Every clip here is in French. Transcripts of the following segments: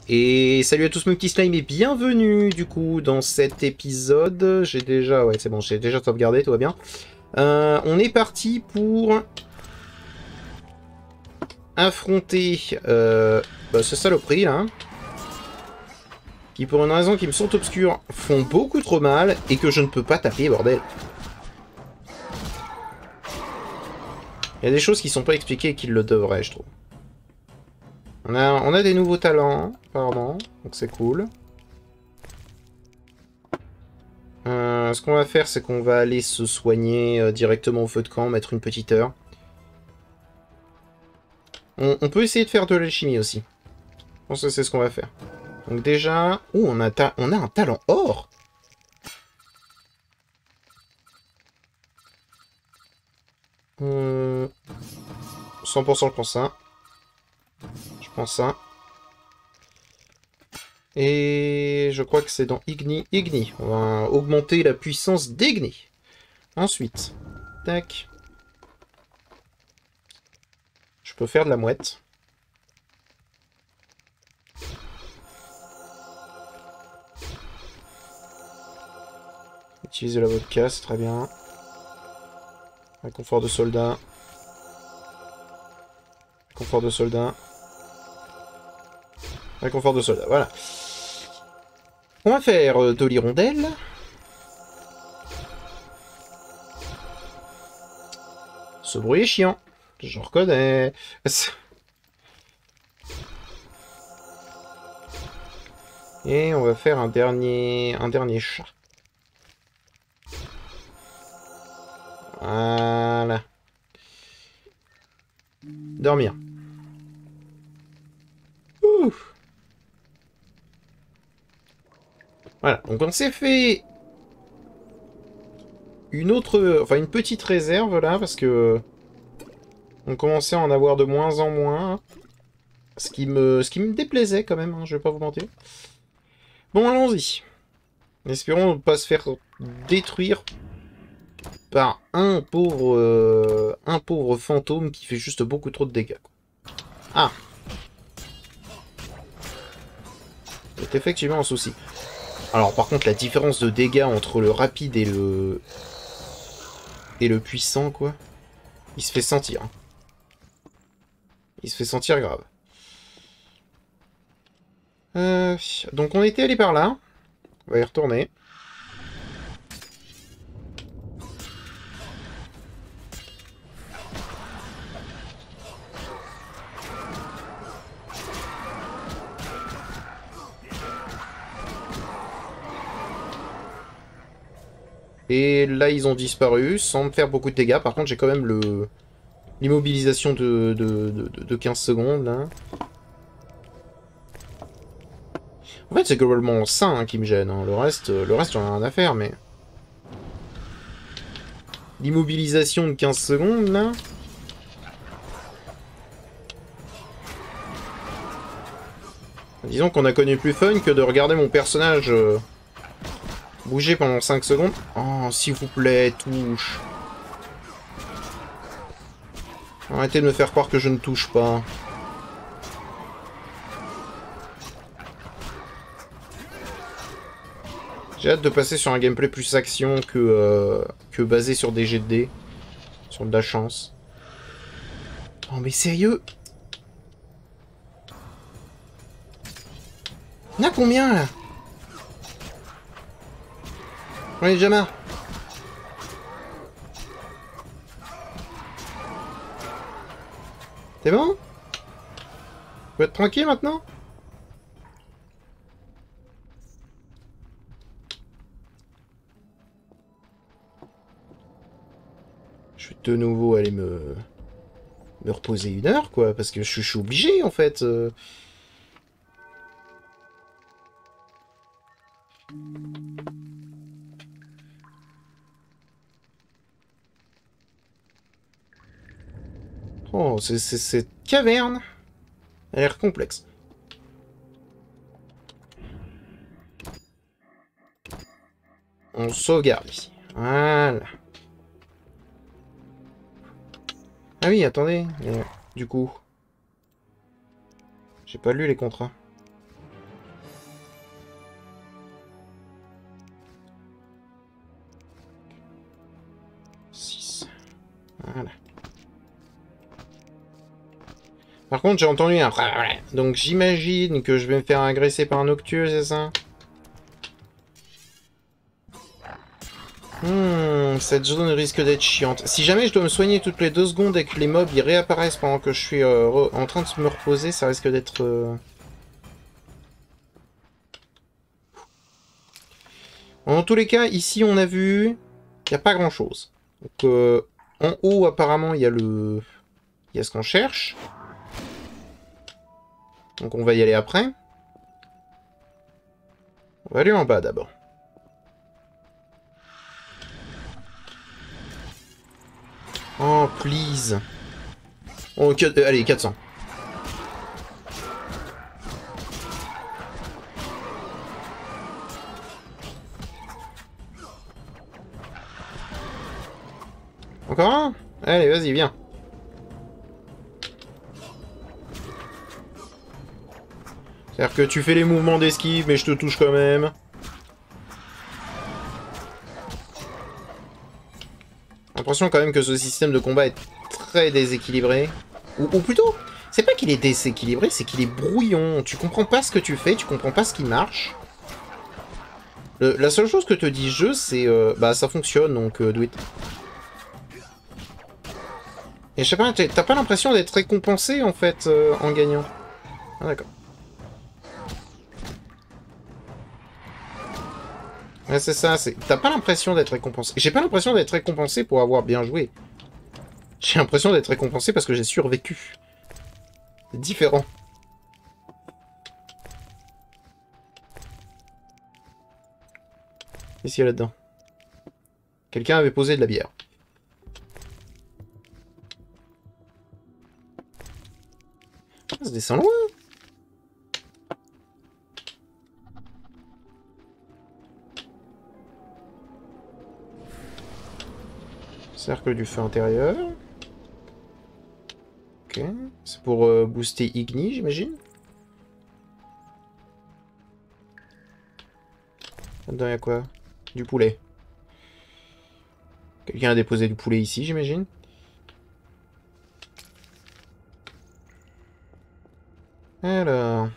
Et salut à tous mes petits slimes et bienvenue du coup dans cet épisode. J'ai déjà, ouais c'est bon, j'ai déjà sauvegardé, tout va bien. On est parti pour affronter ce saloperie là, hein, qui pour une raison qui me sont obscures font beaucoup trop mal et que je ne peux pas taper, bordel. Il y a des choses qui sont pas expliquées et qui le devraient, je trouve. On a des nouveaux talents, apparemment, donc c'est cool. Ce qu'on va faire, c'est qu'on va aller se soigner directement au feu de camp, mettre une petite heure. On peut essayer de faire de l'alchimie aussi. Je pense que c'est ce qu'on va faire. Donc déjà... Ouh, on a un talent or. Euh... 100% je pense ça. Je pense ça. Et je crois que c'est dans Igni. Igni. On va augmenter la puissance d'Igni. Ensuite. Tac. Je peux faire de la mouette. Utiliser la vodka, c'est très bien. Un confort de soldat. Confort de soldat. Un confort de soldat, voilà. On va faire de l'hirondelle. Ce bruit est chiant. Je reconnais. Et on va faire un dernier chat. Voilà. Dormir. Ouh. Voilà, donc on s'est fait une autre, enfin une petite réserve là, parce que on commençait à en avoir de moins en moins, ce qui me déplaisait quand même, hein, je vais pas vous mentir. Bon, allons-y. Espérons ne pas se faire détruire par un pauvre fantôme qui fait juste beaucoup trop de dégâts. Ah, c'est effectivement un souci. Alors par contre la différence de dégâts entre le rapide et le puissant quoi, il se fait sentir. Hein. Il se fait sentir grave. Donc on était allé par là. On va y retourner. Et là ils ont disparu sans me faire beaucoup de dégâts. Par contre j'ai quand même l'immobilisation de 15 secondes là. En fait c'est globalement ça hein, qui me gêne. Hein. Le reste j'en ai rien à faire mais... L'immobilisation de 15 secondes là... Disons qu'on a connu plus fun que de regarder mon personnage bouger pendant 5 secondes. Oh, s'il vous plaît, touche. Arrêtez de me faire croire que je ne touche pas. J'ai hâte de passer sur un gameplay plus action que basé sur des jets de dés. Sur de la chance. Oh, mais sérieux? Il y en a combien, là? On est déjà marre. C'est bon? On peut être tranquille, maintenant? Je vais de nouveau aller me reposer une heure, quoi, parce que je suis obligé, en fait. Oh, cette caverne elle a l'air complexe. On sauvegarde ici. Voilà. Ah oui, attendez. Du coup... J'ai pas lu les contrats. contre, j'ai entendu un... Donc j'imagine que je vais me faire agresser par un Noctueux, c'est ça? Cette zone risque d'être chiante. Si jamais je dois me soigner toutes les 2 secondes et que les mobs ils réapparaissent pendant que je suis en train de me reposer, ça risque d'être... En tous les cas, ici on a vu... Il n'y a pas grand chose. Donc en haut apparemment il y a le... Il y a ce qu'on cherche. Donc on va y aller après. On va aller en bas d'abord. Oh, please. Oh, allez, 400. Encore un? Allez, vas-y, viens. C'est-à-dire que tu fais les mouvements d'esquive, mais je te touche quand même. J'ai l'impression quand même que ce système de combat est très déséquilibré. Ou plutôt, c'est pas qu'il est déséquilibré, c'est qu'il est brouillon. Tu comprends pas ce que tu fais, tu comprends pas ce qui marche. La seule chose que te dit jeu, c'est... bah, ça fonctionne, donc do it. Et je sais pas, t'as pas l'impression d'être récompensé, en fait, en gagnant. Ah, d'accord. Ouais, c'est ça, t'as pas l'impression d'être récompensé. J'ai pas l'impression d'être récompensé pour avoir bien joué. J'ai l'impression d'être récompensé parce que j'ai survécu. C'est différent. Qu'est-ce qu'il y a là-dedans? Quelqu'un avait posé de la bière. Ah, ça descend loin. Cercle du feu intérieur. Ok. C'est pour booster Igni, j'imagine. Là-dedans, il y a quoi? Du poulet. Quelqu'un a déposé du poulet ici, j'imagine. Alors...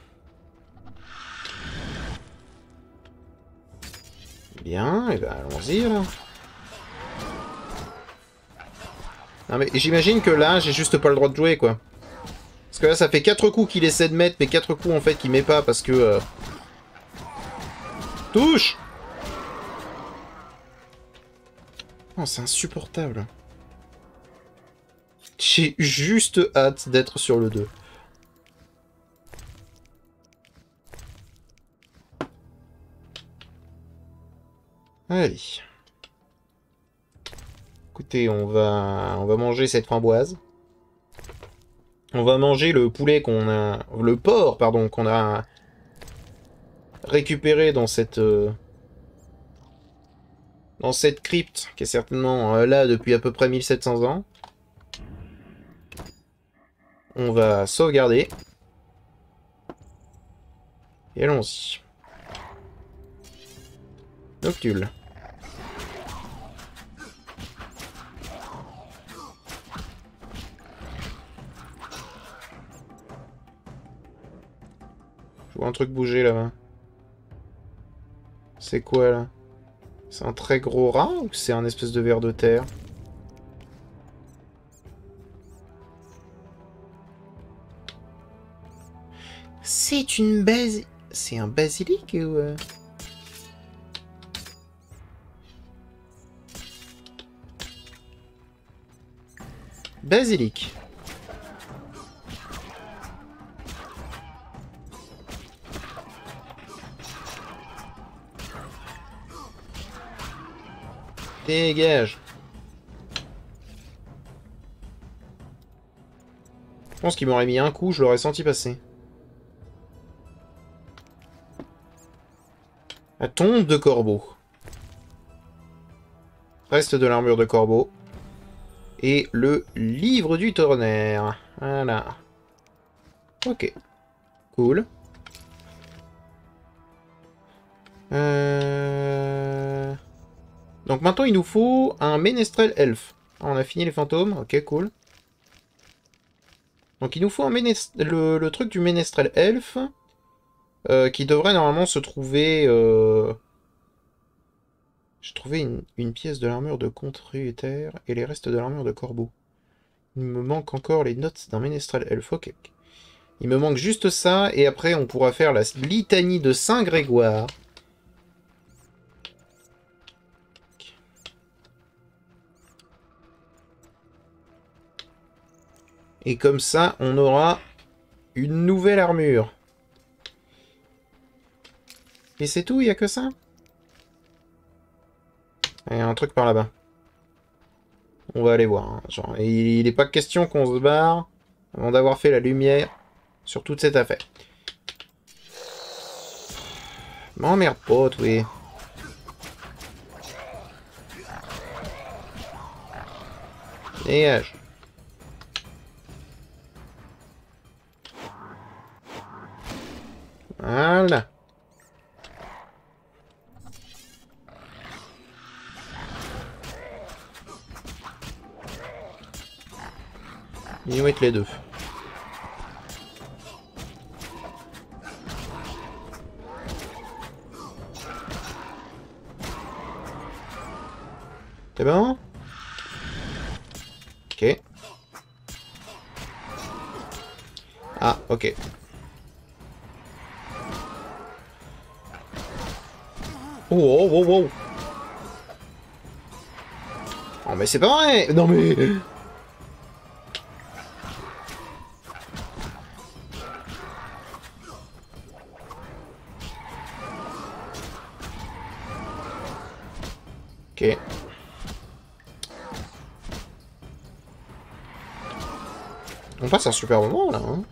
Bien, et ben allons-y, là. Non mais j'imagine que là, j'ai juste pas le droit de jouer, quoi. Parce que là, ça fait 4 coups qu'il essaie de mettre, mais 4 coups, en fait, qu'il met pas, parce que... Touche! Oh, c'est insupportable. J'ai juste hâte d'être sur le 2. Allez. Écoutez, on va manger cette framboise. On va manger le poulet qu'on a... Le porc, pardon, qu'on a récupéré dans cette... dans cette crypte, qui est certainement là depuis à peu près 1700 ans. On va sauvegarder. Et allons-y. Noctule. Je vois un truc bouger là-bas. C'est quoi là? C'est un très gros rat ou c'est un espèce de ver de terre? C'est une base... C'est un basilic ou... Basilic. Dégage. Je pense qu'il m'aurait mis un coup, je l'aurais senti passer. La tombe de corbeau. Reste de l'armure de corbeau. Et le livre du tonnerre. Voilà. Ok. Cool. Donc maintenant, il nous faut un ménestrel elfe. On a fini les fantômes. Ok, cool. Donc il nous faut le truc du ménestrel elfe, qui devrait normalement se trouver... J'ai trouvé une pièce de l'armure de contrûter et les restes de l'armure de corbeau. Il me manque encore les notes d'un ménestrel elfe. Ok. Il me manque juste ça, et après on pourra faire la litanie de Saint-Grégoire. Et comme ça, on aura une nouvelle armure. Et c'est tout, il n'y a que ça? Il y a un truc par là-bas. On va aller voir. Hein. Genre, il n'est pas question qu'on se barre avant d'avoir fait la lumière sur toute cette affaire. M'emmerde pas, oui. Dégage. Voilà. Ils vont être les deux. C'est bon? Ok. Ah, ok. Oh, oh, oh, oh. Oh, mais c'est pas vrai! Non, mais... Ok. On passe un super moment, là, hein.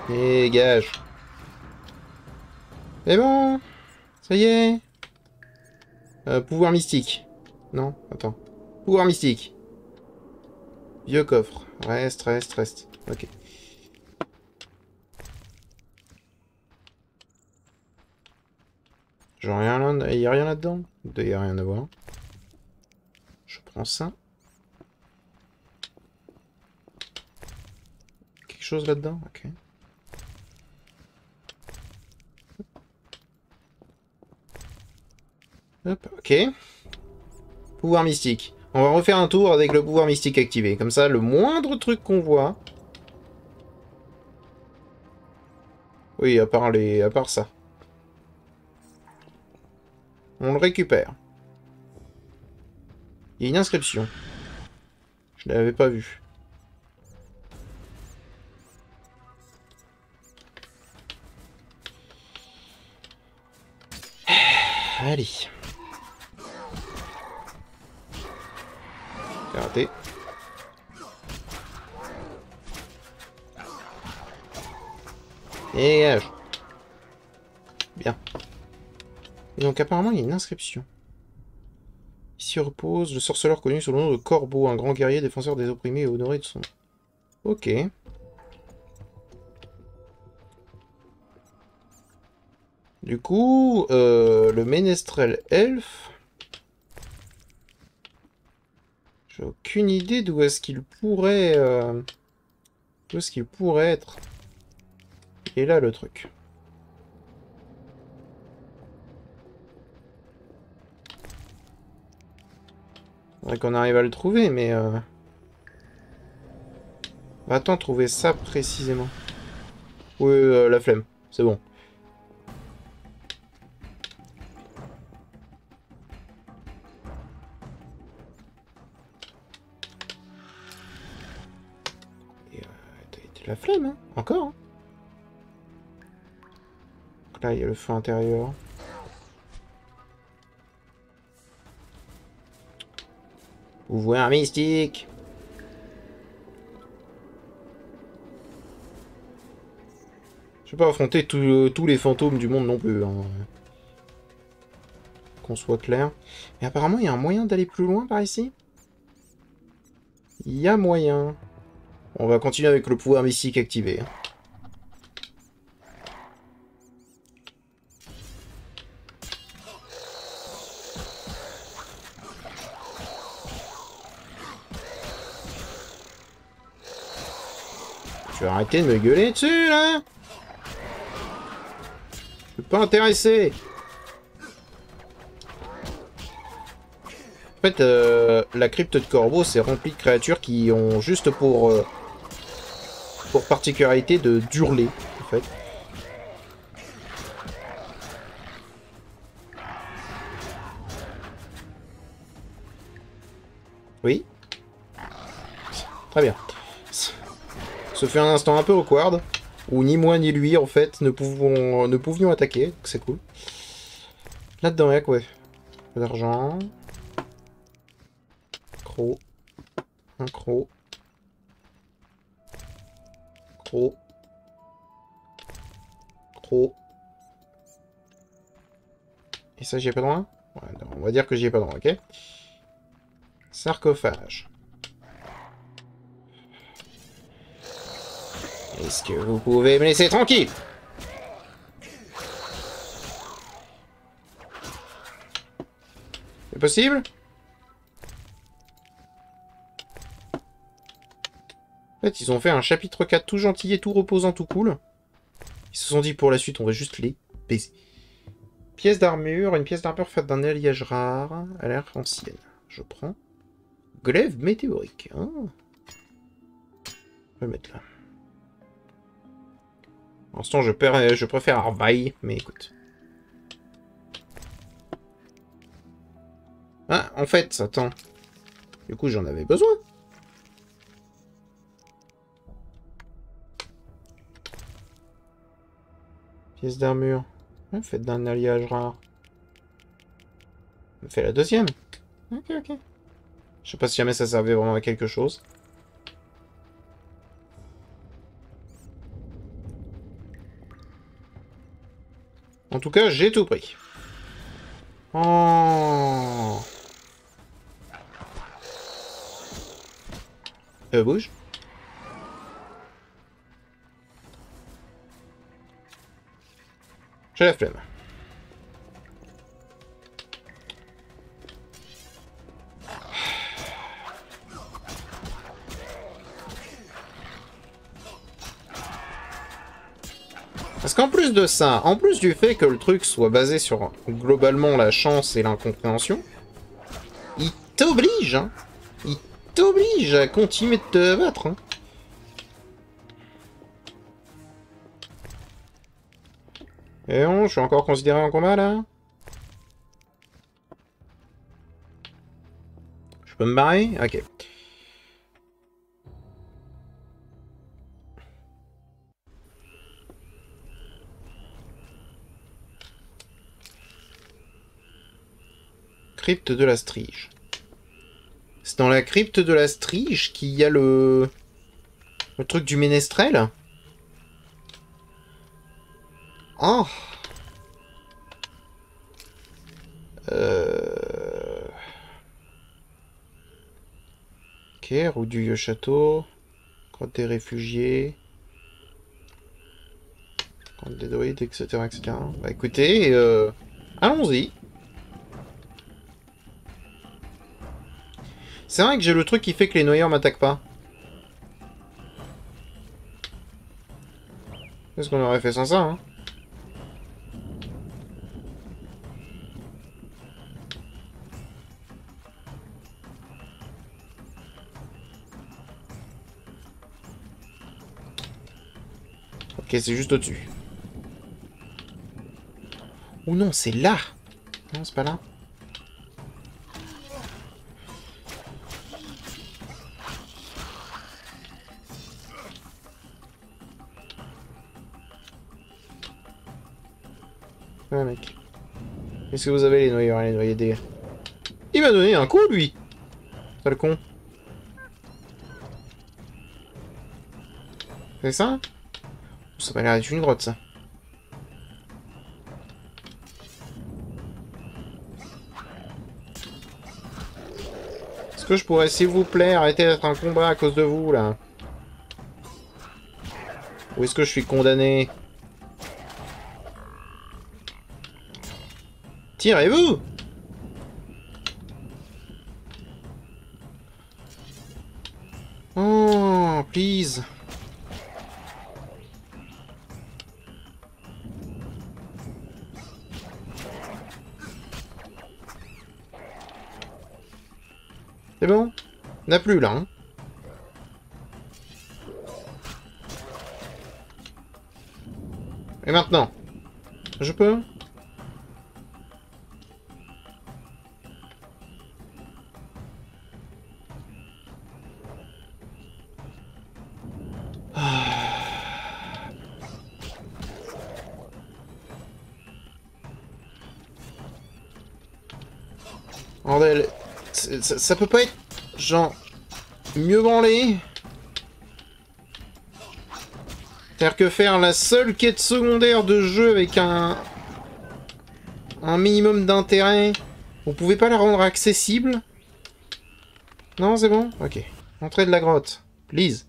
Dégage. C'est bon. Ça y est. Pouvoir mystique. Non, attends. Pouvoir mystique. Vieux coffre. Reste, reste, reste. Ok. Genre rien là... Y a rien là-dedans? Il y a rien à voir. Je prends ça. Quelque chose là-dedans? Ok. Hop, ok. Pouvoir mystique. On va refaire un tour avec le pouvoir mystique activé. Comme ça, le moindre truc qu'on voit... Oui, à part ça. On le récupère. Il y a une inscription. Je ne l'avais pas vue. Allez. C'est raté. Dégage. Bien. Et donc apparemment il y a une inscription. Ici repose le sorceleur connu sous le nom de Corbeau, un grand guerrier défenseur des opprimés et honoré de son nom. Ok. Du coup, le ménestrel elfe... J'ai aucune idée d'où est-ce qu'il pourrait... D'où est-ce qu'il pourrait être. Et là, le truc. Faudrait qu'on arrive à le trouver, mais... Bah, attends, trouver ça précisément. Oui, la flemme. C'est bon. Et, t'as la flemme, hein. Encore, hein. Donc là, il y a le feu intérieur. Pouvoir mystique. Je vais pas affronter tous les fantômes du monde non plus, hein. Qu'on soit clair. Mais apparemment, il y a un moyen d'aller plus loin par ici. Il y a moyen. On va continuer avec le pouvoir mystique activé. Tu vas arrêter de me gueuler dessus, là? Je suis pas intéressé. En fait, la crypte de corbeau, c'est rempli de créatures qui ont juste pour particularité de d'hurler, en fait. Oui. Très bien. Ce fait un instant un peu awkward, où ni moi ni lui, en fait, ne pouvions attaquer, donc c'est cool. Là-dedans, il y a quoi? De l'argent. Croc. Un croc. Croc. Croc. Et ça, j'y ai pas droit? Ouais, non, on va dire que j'y ai pas droit, ok? Sarcophage. Est-ce que vous pouvez me laisser tranquille? C'est possible? En fait, ils ont fait un chapitre 4 tout gentil et tout reposant, tout cool. Ils se sont dit pour la suite, on va juste les baiser. Pièce d'armure, une pièce d'armure faite d'un alliage rare, à l'air ancienne. Je prends. Glaive météorique. Hein, on va le mettre là. Pour l'instant, je préfère Arvaille, mais écoute. Ah, en fait, attends. Du coup, j'en avais besoin. Pièce d'armure. Ouais, faite d'un alliage rare. On fait la deuxième. Ok, ok. Je sais pas si jamais ça servait vraiment à quelque chose. En tout cas, j'ai tout pris. Oh. Bouge. J'ai la flemme. Parce qu'en plus de ça, en plus du fait que le truc soit basé sur globalement la chance et l'incompréhension, il t'oblige, hein. Il t'oblige à continuer de te battre, hein. Et non, je suis encore considéré en combat, là? Je peux me barrer? Ok. Crypte de la Strige. C'est dans la crypte de la Strige qu'il y a le truc du ménestrel? Oh. Ok, route du vieux château. Grotte des réfugiés. Grotte des druides, etc., etc. Bah écoutez, allons-y. C'est vrai que j'ai le truc qui fait que les noyeurs m'attaquent pas. Qu'est-ce qu'on aurait fait sans ça, hein? Ok, c'est juste au-dessus. Oh non, c'est là! Non, c'est pas là. Ouais, mec. Qu'est-ce que vous avez, les noyeurs et les noyés des... Il m'a donné un coup, lui! Sale con. C'est ça? Ça m'a l'air d'être une grotte, ça. Est-ce que je pourrais, s'il vous plaît, arrêter d'être un combat à cause de vous, là? Où est-ce que je suis condamné? Tirez-vous! Oh, please. C'est bon? On n'a plus là, hein. Et maintenant? Je peux? Bordel, ça peut pas être, genre, mieux branlé? C'est-à-dire que faire la seule quête secondaire de jeu avec un minimum d'intérêt, vous pouvez pas la rendre accessible? Non, c'est bon? Ok. Entrée de la grotte. Please.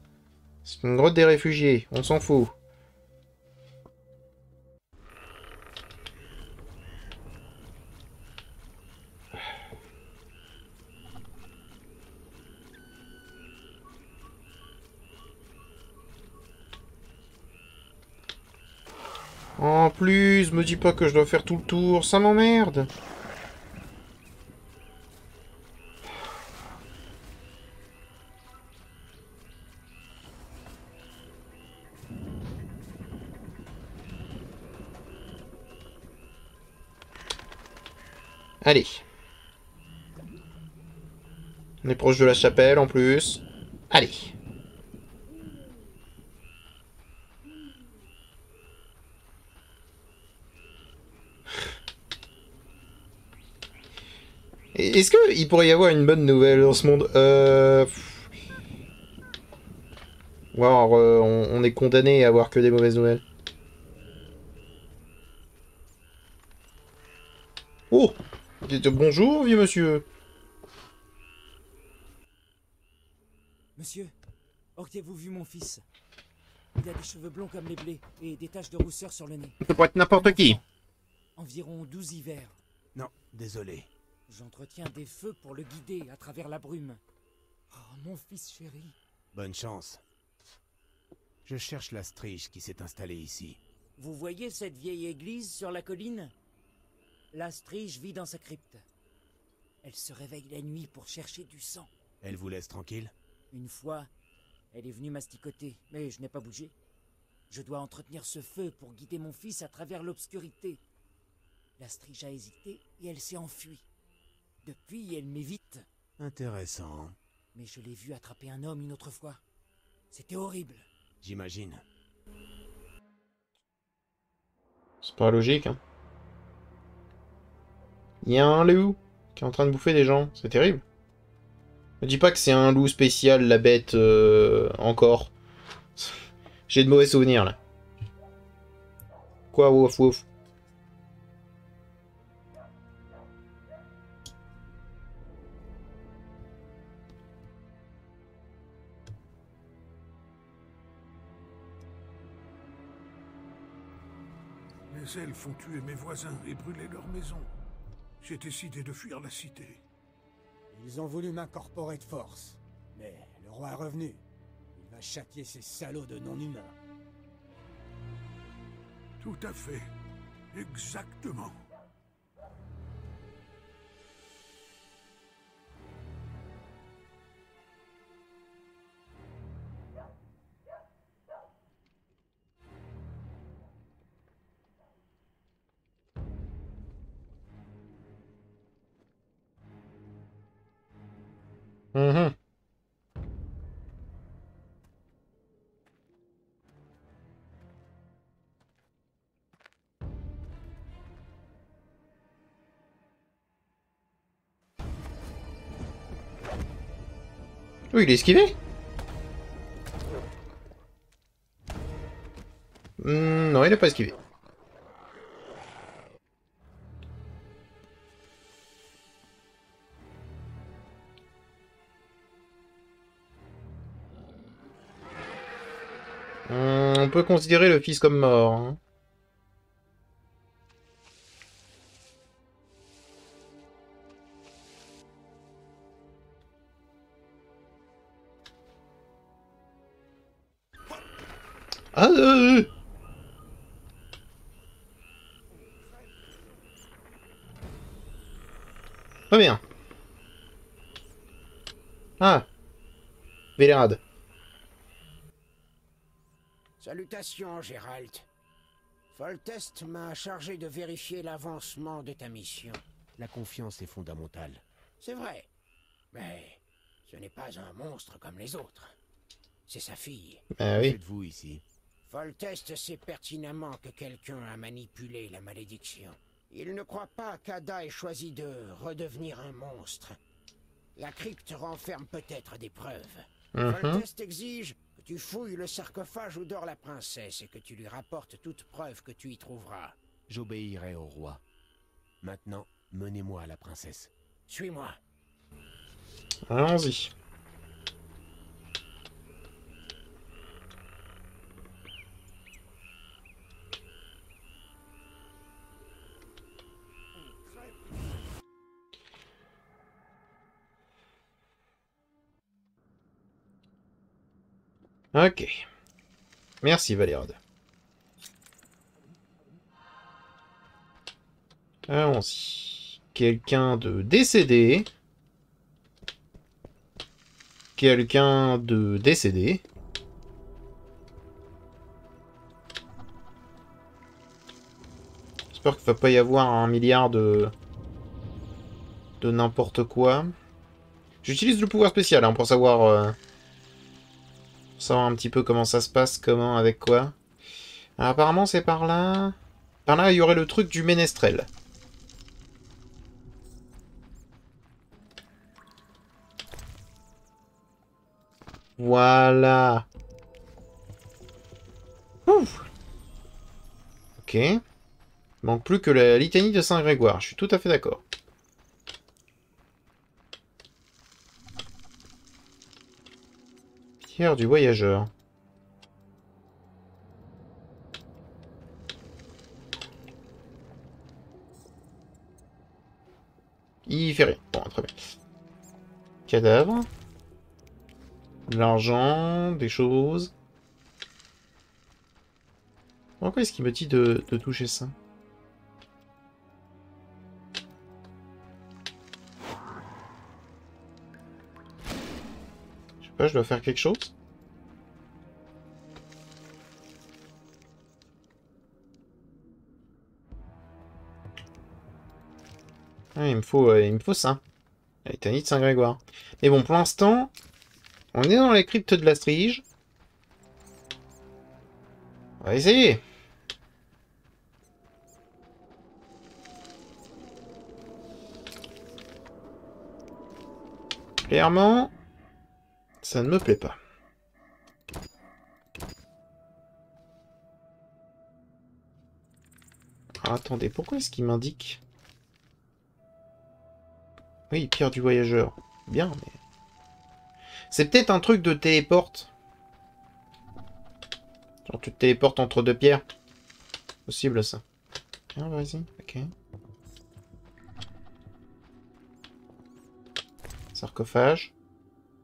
C'est une grotte des réfugiés, on s'en fout. En plus, me dis pas que je dois faire tout le tour, ça m'emmerde. Allez. On est proche de la chapelle en plus. Allez. Est-ce qu'il pourrait y avoir une bonne nouvelle dans ce monde? Ou alors on est condamné à avoir que des mauvaises nouvelles. Oh! Bonjour, vieux monsieur. Monsieur, auriez-vous vu mon fils? Il a des cheveux blonds comme les blés et des taches de rousseur sur le nez. Ça pourrait être n'importe qui. Environ 12 hivers. Non, désolé. J'entretiens des feux pour le guider à travers la brume. Oh, mon fils chéri. Bonne chance. Je cherche la striche qui s'est installée ici. Vous voyez cette vieille église sur la colline? La striche vit dans sa crypte. Elle se réveille la nuit pour chercher du sang. Elle vous laisse tranquille? Une fois, elle est venue masticoter, mais je n'ai pas bougé. Je dois entretenir ce feu pour guider mon fils à travers l'obscurité. La striche a hésité et elle s'est enfuie. Depuis, elle m'évite. Intéressant. Mais je l'ai vu attraper un homme une autre fois. C'était horrible. J'imagine. C'est pas logique, hein. Il y a un loup qui est en train de bouffer des gens. C'est terrible. Me dis pas que c'est un loup spécial, la bête, encore. J'ai de mauvais souvenirs, là. Quoi, wouf, wouf. Les elfes ont tué mes voisins et brûlé leur maison. J'ai décidé de fuir la cité. Ils ont voulu m'incorporer de force. Mais le roi est revenu. Il va châtier ces salauds de non-humains. Tout à fait. Exactement. Mhm. Oui, il est esquivé. Non, il a pas esquivé. On peut considérer le fils comme mort. Hein. Ah Pas bien. Ah. Vélérade. Salutations, Gérald. Foltest m'a chargé de vérifier l'avancement de ta mission. La confiance est fondamentale. C'est vrai, mais ce n'est pas un monstre comme les autres. C'est sa fille. Ah Que oui. faites-vous ici? Foltest sait pertinemment que quelqu'un a manipulé la malédiction. Il ne croit pas qu'Ada ait choisi de redevenir un monstre. La crypte renferme peut-être des preuves. Foltest exige que tu fouilles le sarcophage où dort la princesse et que tu lui rapportes toute preuve que tu y trouveras. J'obéirai au roi. Maintenant, menez-moi à la princesse. Suis-moi. Allons-y. Ok. Merci Valérade. Allons-y. Quelqu'un de décédé. Quelqu'un de décédé. J'espère qu'il ne va pas y avoir un milliard de n'importe quoi. J'utilise le pouvoir spécial hein, pour savoir un petit peu comment ça se passe, comment, avec quoi. Alors, apparemment, c'est par là. Par là, il y aurait le truc du ménestrel. Voilà. Ouf. Ok. Il manque plus que la litanie de Saint-Grégoire. Je suis tout à fait d'accord. Pierre du voyageur. Il fait rien. Bon, très bien. Cadavre. De l'argent, des choses. Pourquoi est-ce qu'il me dit de toucher ça? Je sais pas, je dois faire quelque chose? Ah, il me faut ça. La litanie de Saint-Grégoire. Mais bon, pour l'instant, on est dans les cryptes de la Strige. On va essayer. Clairement, ça ne me plaît pas. Alors, attendez, pourquoi est-ce qu'il m'indique... Oui, pierre du voyageur. Bien, mais... C'est peut-être un truc de téléporte. Genre, tu te téléportes entre deux pierres. Possible, ça. Ah, vas-y, ok. Sarcophage.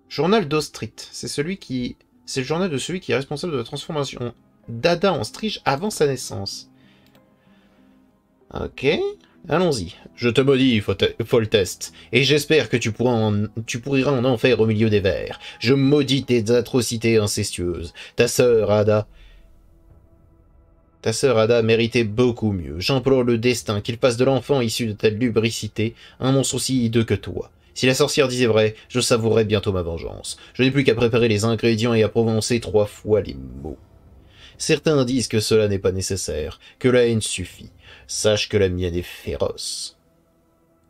Journal d'Ostrit. C'est le journal de celui qui est responsable de la transformation d'Ada en Strige avant sa naissance. Ok. Allons-y. Je te maudis, Foltest, et j'espère que tu pourras en enfer au milieu des vers. Je maudis tes atrocités incestueuses. Ta sœur Ada méritait beaucoup mieux. J'implore le destin qu'il fasse de l'enfant issu de ta lubricité un monstre aussi hideux que toi. Si la sorcière disait vrai, je savourerais bientôt ma vengeance. Je n'ai plus qu'à préparer les ingrédients et à prononcer 3 fois les mots. Certains disent que cela n'est pas nécessaire, que la haine suffit. Sache que la mienne est féroce.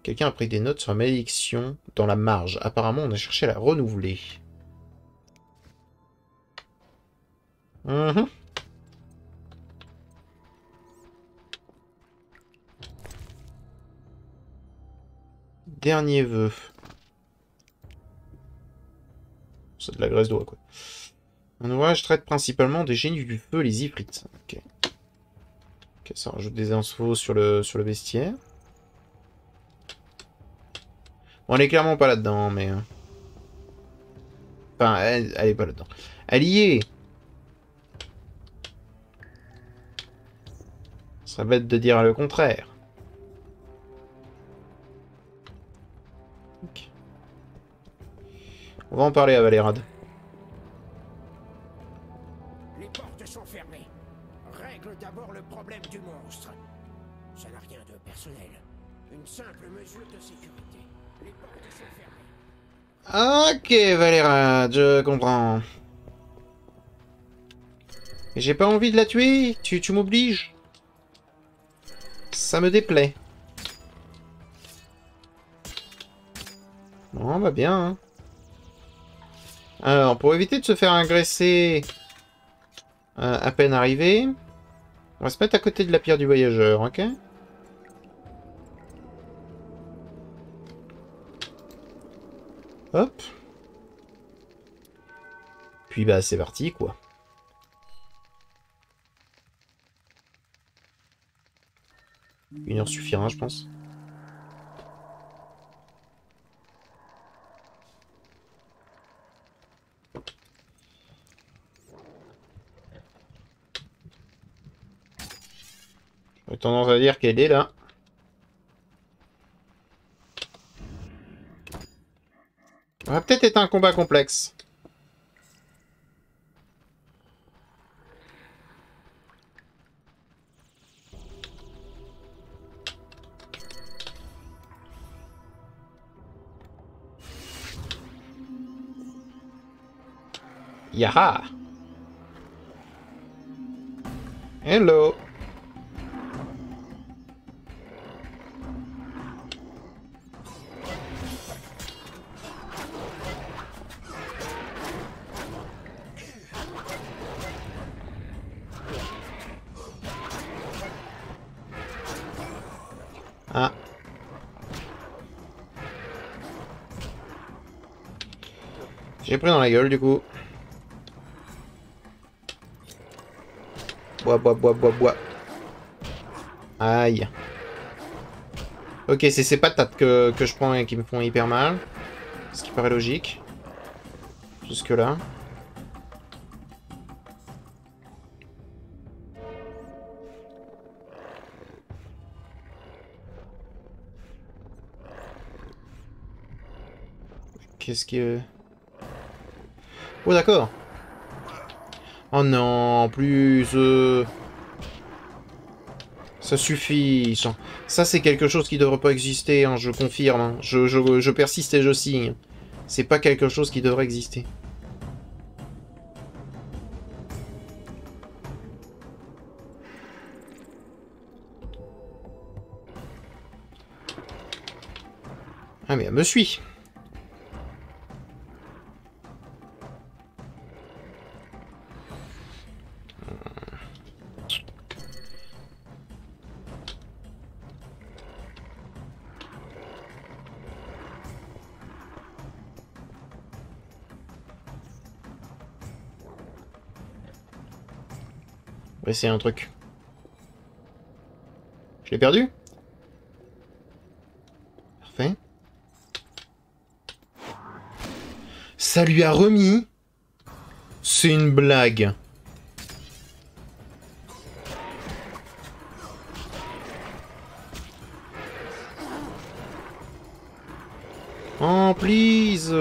Quelqu'un a pris des notes sur la malédiction dans la marge. Apparemment, on a cherché à la renouveler. Dernier vœu. C'est de la graisse d'oie, quoi. Un ouvrage traite principalement des génies du feu, les ifrites. Ok. Ok, ça rajoute des infos sur le bestiaire. Bon, elle est clairement pas là-dedans, mais... Enfin, elle est pas là-dedans. Elle y est. Ce serait bête de dire le contraire. Ok. On va en parler à Valérad. Les portes sont fermées. Règle d'abord le problème du monstre. Ça n'a rien de personnel. Une simple mesure de sécurité. Les portes sont fermées. Ok, Valérad, je comprends. J'ai pas envie de la tuer, tu m'obliges. Ça me déplaît. Bon, bah bien. Hein. Alors, pour éviter de se faire agresser à peine arrivé, on va se mettre à côté de la pierre du voyageur, ok? Hop. Puis bah c'est parti, quoi. Une heure suffira, je pense. J'ai tendance à dire qu'elle est là. Ça va peut-être être un combat complexe. Yaha! Hello! Ah. J'ai pris dans la gueule du coup. Bois, bois, bois, bois, bois. Aïe. Ok, c'est ces patates que je prends et qui me font hyper mal. Ce qui paraît logique. Jusque là. Qu'est-ce que... Oh d'accord. Oh non, en plus... Ça suffit. Ça c'est quelque chose qui devrait pas exister, hein, je confirme. Hein. Je persiste et je signe. C'est pas quelque chose qui devrait exister. Ah mais elle me suit. On va essayer un truc. Je l'ai perdu? Parfait. Ça lui a remis? C'est une blague. Oh, please.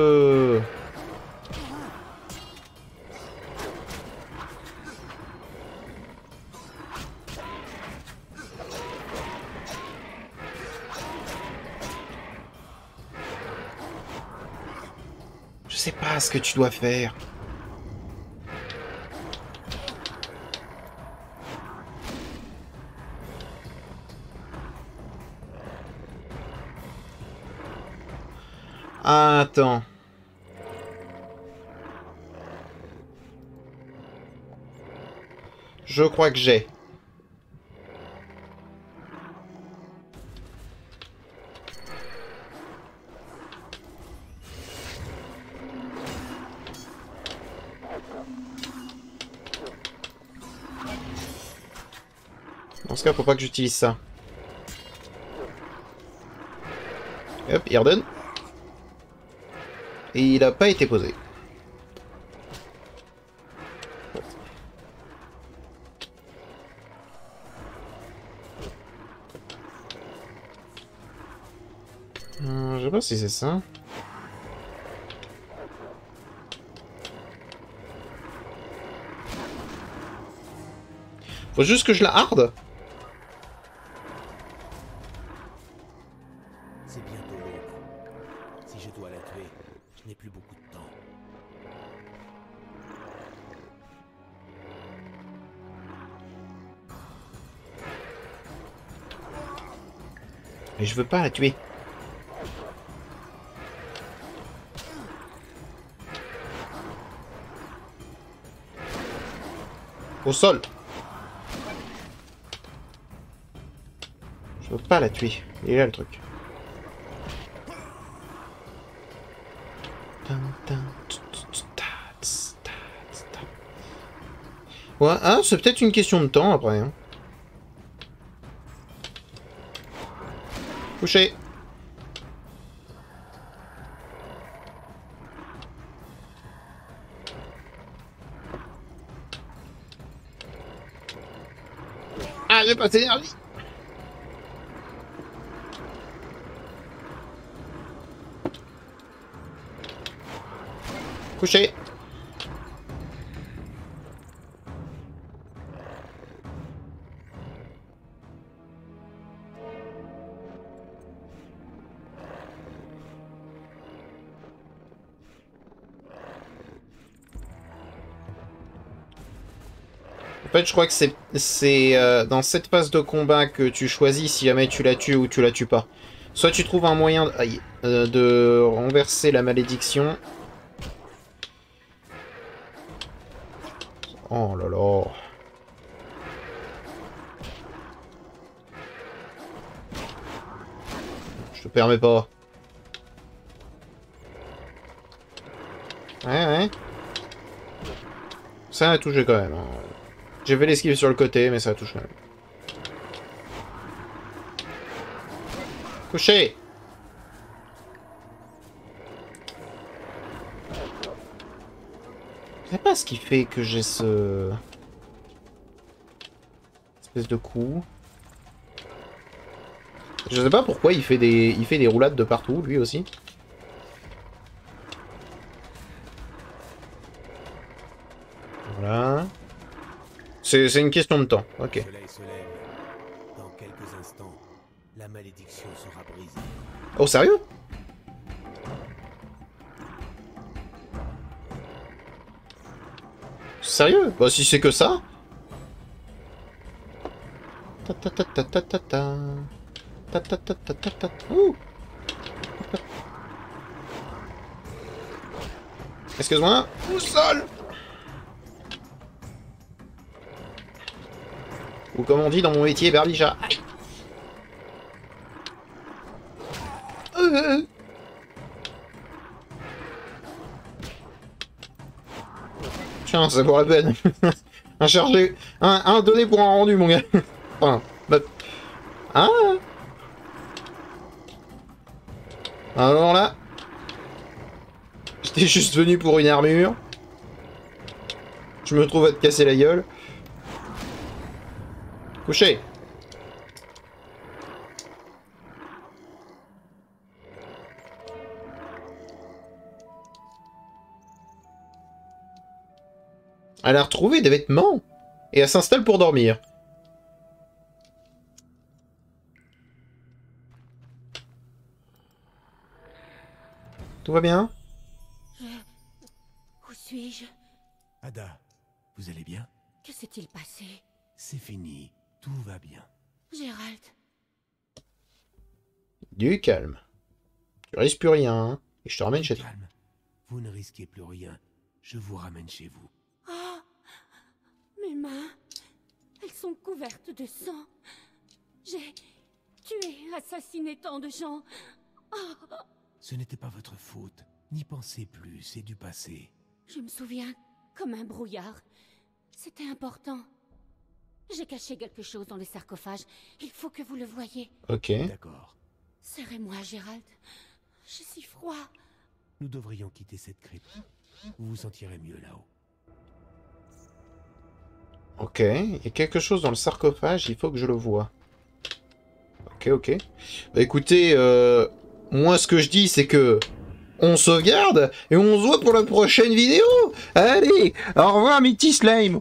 Je sais pas ce que tu dois faire. Attends. Je crois que j'ai. Dans ce cas, faut pas que j'utilise ça. Hop, il redonne. Et il a pas été posé. Je sais pas si c'est ça. Faut juste que je la harde. C'est bientôt l'aube. Si je dois la tuer, je n'ai plus beaucoup de temps. Mais je veux pas la tuer. Au sol. Je veux pas la tuer. Il est là le truc. Ouais, ah, c'est peut-être une question de temps après. Hein. Couché. Ah, j'ai pas d'énergie. Couché. En fait, je crois que c'est dans cette phase de combat que tu choisis si jamais tu la tues ou tu la tues pas. Soit tu trouves un moyen de renverser la malédiction. Oh là là. Je te permets pas. Ouais, ouais. Ça a touché quand même. Hein. J'ai fait l'esquive sur le côté, mais ça a touché quand même. Couché. Je sais pas ce qui fait que j'ai ce... espèce de coup. Je sais pas pourquoi il fait des roulades de partout, lui aussi. Voilà. C'est une question de temps, ok. Le soleil se lève. Dans quelques instants, la malédiction sera brisée. Oh, sérieux? Sérieux? Bah si c'est que ça. Ta ta ta ta ta ta ta. Ta ta ta ta ta ta. Ouh. Excuse-moi. Au sol. Ou comme on dit dans mon métier, Berlija. Aïe. Tiens, ça vaut la peine. Un chargé. Un donné pour un rendu, mon gars. Enfin, bah... Ah. Alors là... J'étais juste venu pour une armure. Je me trouve à te casser la gueule. Couché. Elle a retrouvé des vêtements. Et elle s'installe pour dormir. Tout va bien? Où suis-je? Ada, vous allez bien? Que s'est-il passé? C'est fini. Tout va bien. Gérald. Du calme. Tu risques plus rien, hein, et je te ramène chez toi. Calme. Vous ne risquez plus rien. Je vous ramène chez vous. Oh! Mes mains. Elles sont couvertes de sang. J'ai tué, assassiné tant de gens. Oh! Ce n'était pas votre faute. N'y pensez plus, c'est du passé. Je me souviens comme un brouillard. C'était important. J'ai caché quelque chose dans le sarcophage. Il faut que vous le voyiez. Ok. D'accord. Serrez-moi, Gérald. Je suis froid. Nous devrions quitter cette crypte. Vous vous sentirez mieux là-haut. Ok. Il y a quelque chose dans le sarcophage, il faut que je le voie. Ok, ok. Bah écoutez, moi ce que je dis c'est que on sauvegarde et on se voit pour la prochaine vidéo. Allez, au revoir mes petits slimes.